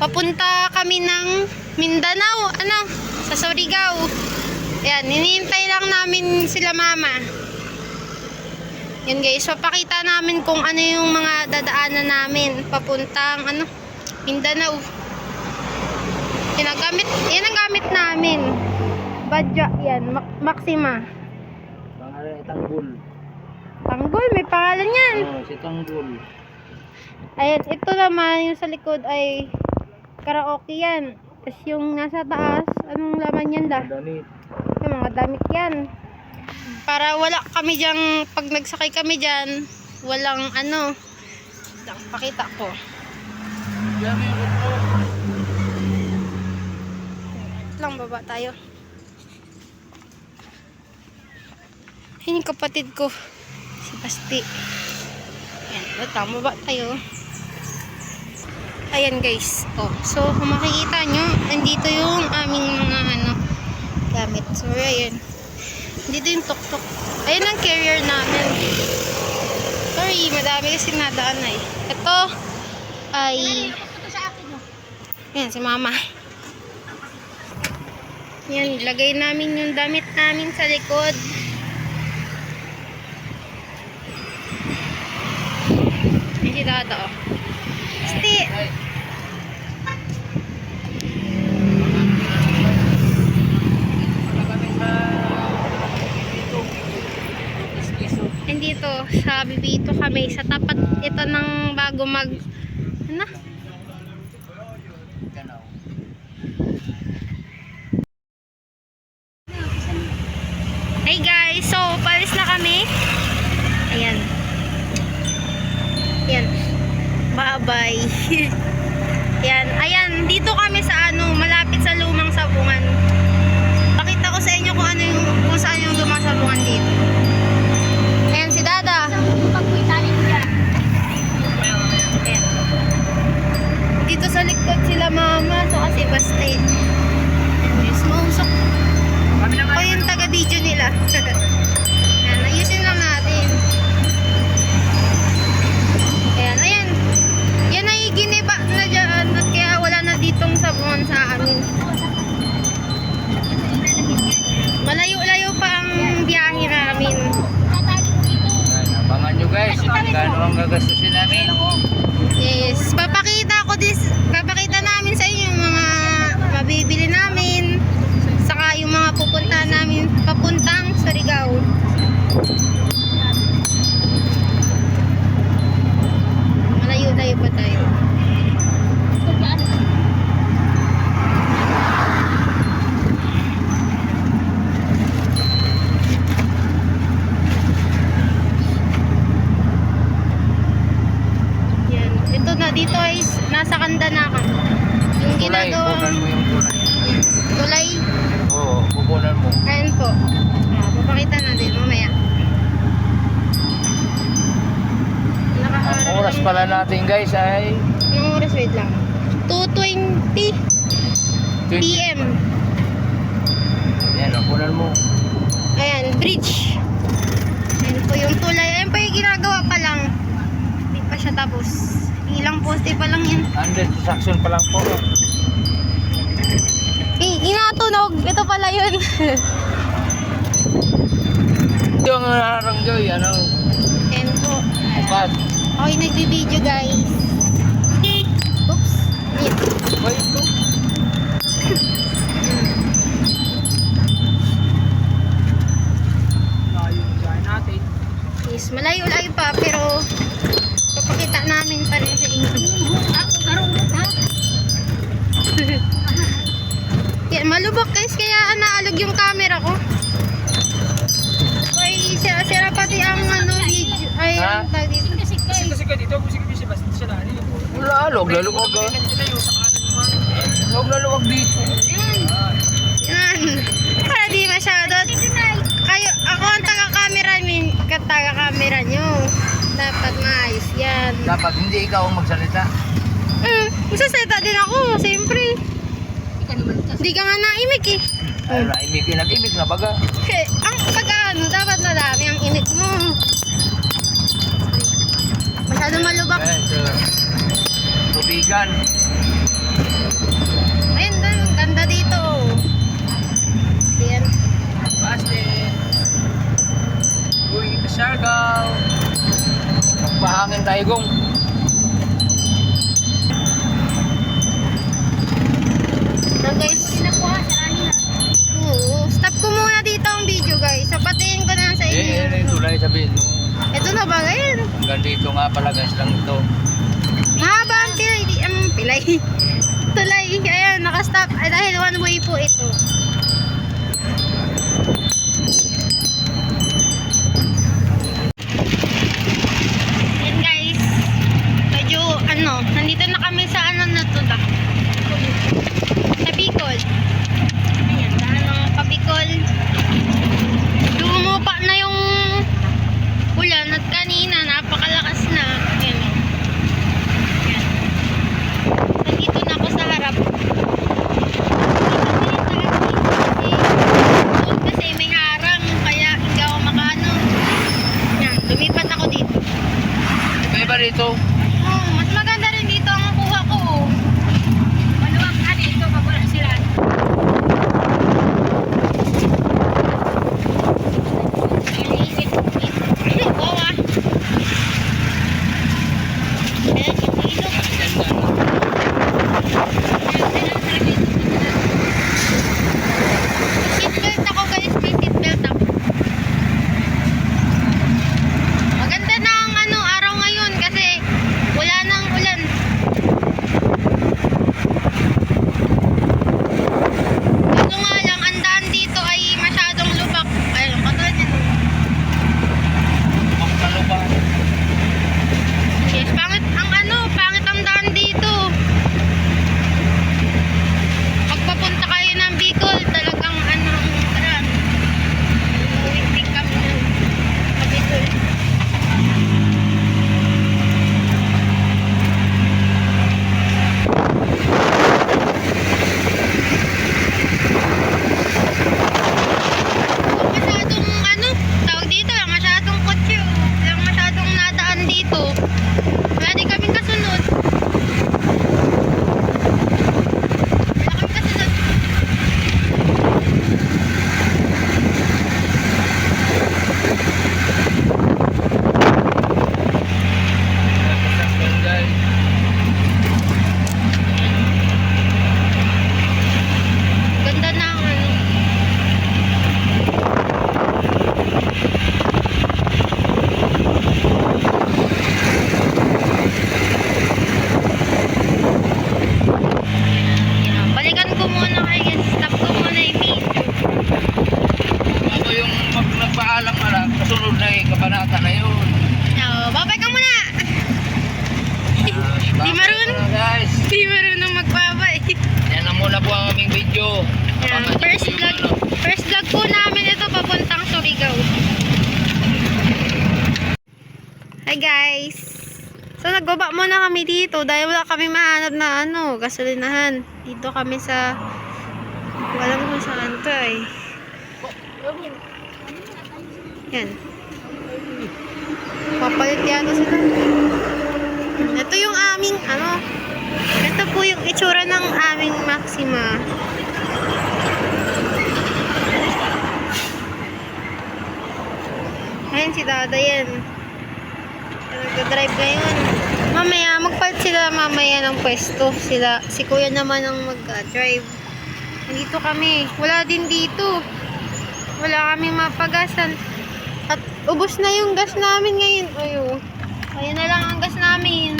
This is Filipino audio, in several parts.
Papunta kami ng Mindanao, sa Surigao. Ayan, hinihintay lang namin sila mama. Yan guys, papakita namin kung ano yung mga dadaanan namin papuntang Mindanao. Yan ang gamit namin. Badja yan, Maxima. Pangalan ay Tanggol. Tanggol, may pangalan yan. Si Tanggol. Ayan, ito naman yung sa likod ay karaoke yan. Tapos yung nasa taas, anong laman yan da? Damit. Yung mga damit yan. Para wala kami dyang, pag nagsakay kami dyan, walang pakita ko. Lang baba tayo. Yun yung kapatid ko, si Basti. Ayan, baba tayo. Ayan guys. So kung makikita nyo, andito yung aming mga gamit. So ayan. Dito yung tuk-tuk. Ayan ang carrier namin. Sorry, madami kasi nadaan na eh. Ito ay ayan, si mama. Yan, lagay namin yung damit namin sa likod. Yan si Dada, oh. Sti! Dito sa Bibito kami, sa tapat ito ng bago Hey guys, so palis na kami. Ayan. Ayan. Bye-bye. Ayan, dito kami sa malapit sa Lumang Sabungan. Pakita ko sa inyo kung saan yung Lumang Sabungan dito. Ayan si Dada. Ayan. Dito sa likod sila mama. So kasi Basti. Yes, mausok. O yung taga-video nila. Ayan, ayusin lang natin. Ayan. Yan ay giniba na dyan. At kaya wala na ditong sabungan sa amin. Malayo-layo pa ang biyahe namin. Abangan nyo guys, kano ang gagastusin namin. Yes, papakita namin sa inyo yung mga mabibili namin, saka yung mga pupunta namin papuntang Surigao. Malayo-layo pa tayo. Dito ay nasa Kandanakan. Yung ginagawa Kukunan mo yung tulay. Tulay? Oo, kukunan mo. Ayan po. Papakita natin mamaya. Ang oras pala natin guys ay Anong oras? Wait lang. 2:20 PM. Ayan, kukunan mo. Ayan, bridge. Ayan po yung tulay. Ayan po yung ginagawa pa lang. Hindi pa siya tapos. Ilang poste pa lang yan. Under construction pa lang po. Inatunog. Ito pala yun. Yung naranggoy, Ayan po. bukas. Okay, nagbibideo guys. Oops. Ayan. Wait, ito. Natin. Yes, malayo-layo pa pero papakita namin pa rin sa inyo. Yan, malubok guys, kaya naalog yung camera ko. Ay, sira pati ang video. Ay, ang tag dito. Kasi ka dito, kasi kasi basta siya na ano. Wala, log laluwag ah. Log laluwag dito. Yan. Para di masyado. Ako ang taga-camera nyo. Dapat maayos yan. Dapat hindi ikaw ang magsalita. Masasalita din ako, siyempre. Hindi ka nga naimik eh. Ay, nag-imik na baga. Ang pag-ano, dapat nadami ang imik mo. Masyado malubak. Ayan, so, tubigan. Siargao. Magpahangin tayo, Gong. Na guys, oo, stop ko muna dito ang video guys. Sapatiin ko na sa inyo. Tulay sabihin mo. Ito na ba ngayon? Hanggang dito nga pala guys lang ito. Mahaba ang pilay. Pilay. Tulay. Ayan, nakastop. Ay, dahil one way po ito. Ayan guys. Medyo, nandito na kami sa na to na. Sa Bicol. Ayan, dahil ng Pabicol. Lumupa na yung ulan at kanina napakalakas na. Ayan. Ayan. Nandito na ako sa harap. Kasi may harang kaya hindi ako makaano. Ayan, lumipat ako dito. May ba rito? Oh, mas maganda rin dito ang nakuha ko. Maluwag ka dito pag wala sila. Seatbelt ako guys, may seatbelt ako. Maganda na ang araw ngayon kasi wala nang ulan. Ito nga lang, ang daan dito ay masyadong lubak. Ayun, katulad nito. Magkalubang. Yes, pangit ang daan dito. Pag papunta kayo ng Bicol, talagang daan. Uwing kami ng Bicol. Masyadong tawag dito lang, masyadong kotse, lang masyadong nadaan dito. Wala din kaming kasunod. Wala kaming kasunod. Ganda na ang balikan ko muna kayo. Stop ko muna yung video. Ako yung nagpaalam-alam, kasunod na kabanata na yun. Babay ka muna. Di marunong. Guys, Di marunong magbabay. yan na muna po ang aming video. Yan, first vlog po namin ito papuntang Surigao. Hi guys. So nagbaba muna kami dito dahil wala kami mahanap na gasolinahan. Dito kami sa walang kung saan to eh. Yan. Papalit yata sila. Ito yung aming ito po yung itsura ng aming Maxima. Ayan si Dada yan. Nag-drive ngayon. Mamaya, magpalit sila mamaya ng pwesto. Si Kuya naman ang mag-drive. Nandito kami. Wala din dito. Wala kami mapagasan. At ubos na yung gas namin ngayon. Ayan na lang ang gas namin.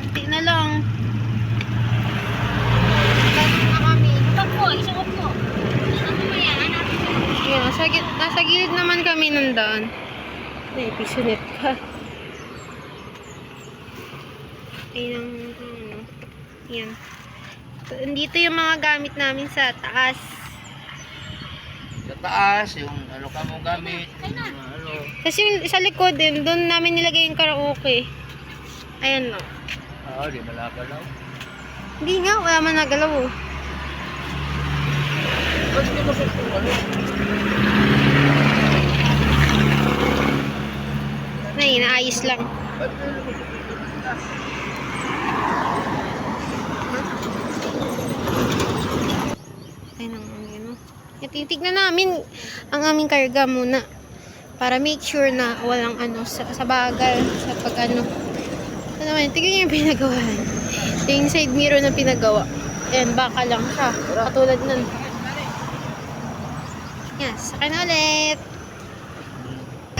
Kunti na lang. Gas na kami. Isuot mo. Ano mo yan? Hanapin mo. Ayan, nasa gilid naman kami ng daan. Ay, pisonet ka. Ayan. Ayan. So, dito yung mga gamit namin sa taas. Sa taas, yung ka mong gamit. Kasi yung sa likod din, doon namin nilagay yung karaoke. Ayan no. Di malagalaw. Hindi nga, wala man nagalaw. Ba't di mo sa Naayos lang. Ayun ang Titignan namin ang aming karga muna. Para make sure na walang sa bagal, sa pag ano. Ano naman, tignan niyo yung pinagawa. Ito yung side mirror na pinagawa. Ayan, baka lang siya. Katulad nun. Yan, sakay na ulit.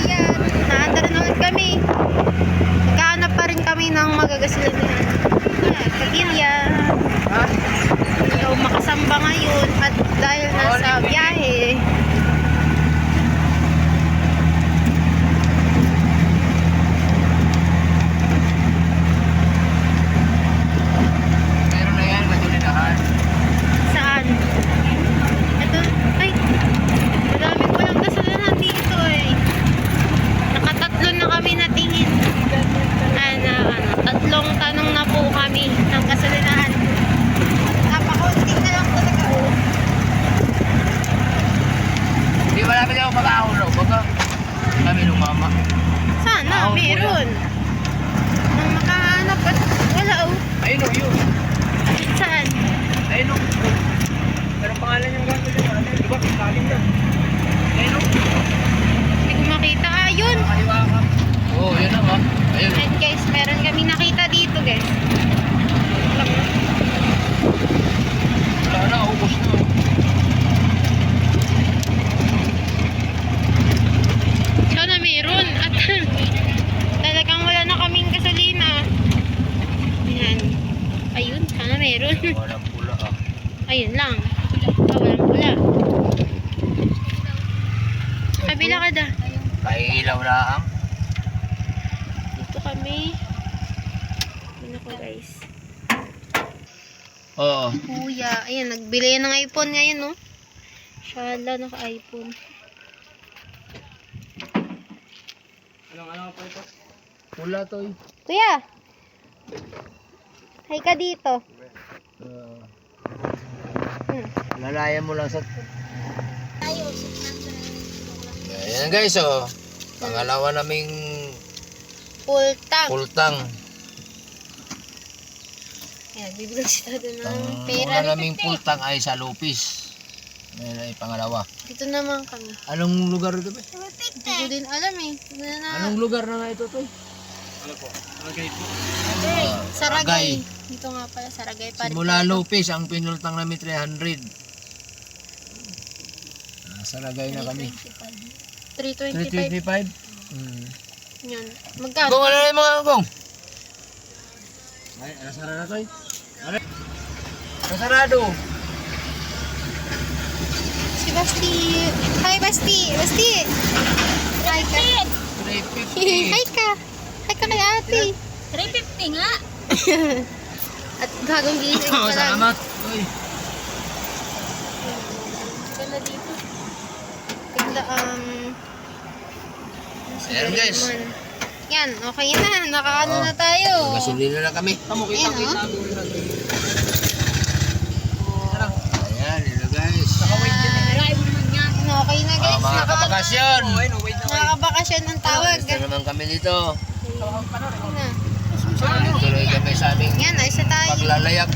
Ayan, naandar na ulit kami. Nagkahanap pa rin kami ng magagasilan na. Ayan, Padilla. Ikaw makasamba ngayon at dahil nasa biyahe. Meron na yan, gasolinahan. Saan? Ito, ay, madami ko lang kasalanan dito eh. Nakatatlo na kami natingin. Tatlong tanong na po kami ng kasalinahan. Napakaunting na lang talaga oh. Hindi ba namin ako mag-ahulaw? Baka kami nung mama. Sana, meron. Nang makahanap at wala oh. Ayun o, yun. Saan? Ayun o. Anong pangalan yung gasolinahan? Di ba? Kalim yan. Ayun o. Hindi ko makita. Ah, yun. Kaliwa ka. Oo, yun na ba? Ayun. And guys, meron kami nakita dito guys. Lang na. Wala na, ubos na. Sana meron. At talagang wala na kaming gasolina. Ayan. Ayun, sana meron. Walang pula ah. Ayun lang. Walang pula. Kabila ka da. Pailaw na ang. Dito kami. Ano ko guys. Oo. Kuya. Ayan, nagbili yan ng iPhone ngayon, no? Shala, naka-iPhone. Anong po ito? Pula to eh. Kuya! Hay ka dito. Lalayan mo lang sa... Ayan guys oh. Pangalawa naming Full tank. pultang. Ayan, bibigyan si Tado ng Ang pera. una naming pultang ay sa Lupis. Ayan ay pangalawa. Dito naman kami. Anong lugar ito ba? Hindi ko din alam eh. Anong lugar na nga ito to? Ano po? Lagay po. Saragay. Dito nga pala, Saragay pa rin. Simula Lupis, ang pinultang namin 300. Saragay na kami. 325. 325? Yun. Magkano? Gong, ano na yung mga gong? Ay, nasara na to eh. Ano? Nasarado. Si Basti. Hi, Basti. Basti. Hi ka. 350. Hi ka. Hi ka kay ate. 350 nga. At gagong gising pa lang. Salamat. Uy. Ganda dito. Tigla, Ayan, guys. Yan, okay na. Nakaano na tayo. Gasolina na kami. Ayan, oh. Ayan, yun guys. Drive naman nga. Okay na guys. Mga kapakasyon. Nakakabakasyon ng tawag. Gusto naman kami dito. Okay na. Tuloy kami sa aming Yan, ayos na tayo. paglalayag.